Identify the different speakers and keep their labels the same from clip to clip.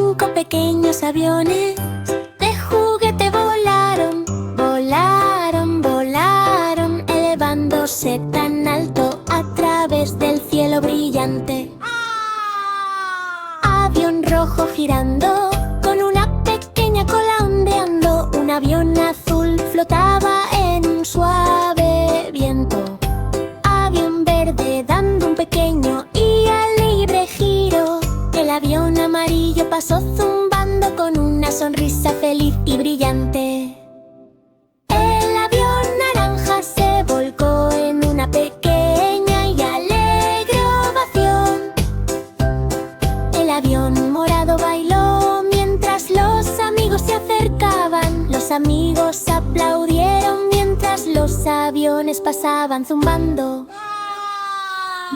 Speaker 1: 5 pequeños aviones de juguete volaron, volaron, volaron, elevándose tan alto a través del cielo brillante. Avión rojo girando, con una pequeña cola ondeando. Un avión azul flotaba en un suave viento. Avión verde dando un pequeño y alegre giro. El avión amarillo pasó zumbando con una sonrisa feliz y brillante. El avión naranja se volcó en una pequeña y alegre ovación. El avión morado bailó mientras los amigos se acercaban. Los amigos aplaudieron mientras los aviones pasaban zumbando.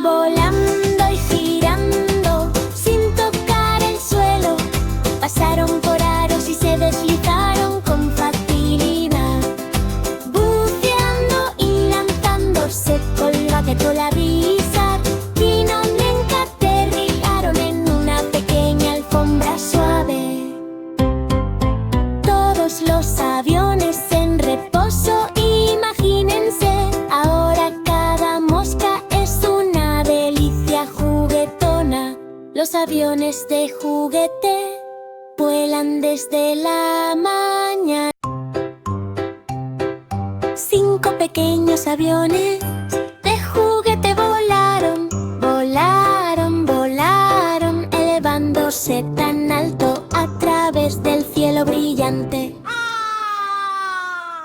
Speaker 1: Volando y girando sin tocar el suelo, pasaron por aros y se deslizaron con facilidad. Buceando y lanzándose colgate con la brisa, finalmente aterrizaron en una pequeña alfombra suave. Todos los aviones en reposo, imagínense. Ahora cada mosca es una delicia juguetona. Los aviones de juguete vuelan desde la mañana. 5 pequeños aviones de juguete volaron, volaron, volaron, elevándose tan alto a través del cielo brillante.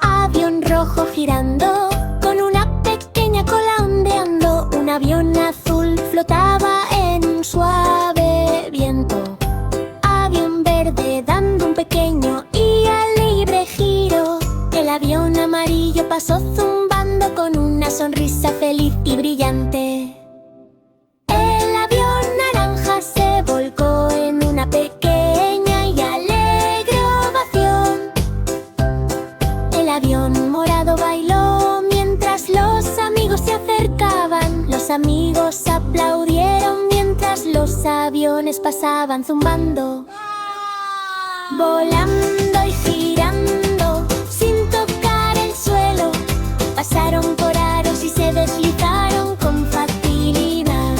Speaker 1: Avión rojo girando, con una pequeña cola ondeando. Un avión azul flotaba en un suave viento. Avión verde dando un pequeño y alegre giro. El avión amarillo pasó zumbando con una sonrisa feliz y brillante. El avión naranja se volcó en una pequeña y alegre ovación. El avión morado bailó mientras los amigos se acercaban. Los amigos aplaudieron mientras los aviones pasaban zumbando. Volando y girando sin tocar el suelo, pasaron por aros y se deslizaron con facilidad.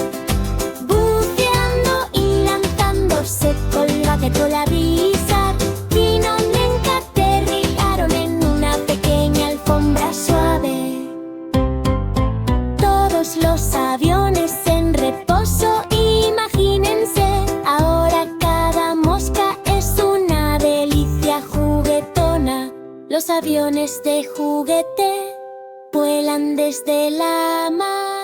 Speaker 1: Buceando y lanzándose colgate con la brisa, finalmente aterrizaron en una pequeña alfombra suave. Todos los aviones en reposo, imagínense. Ahora cada mosca es una delicia juguetona. Los aviones de juguete vuelan desde la mar.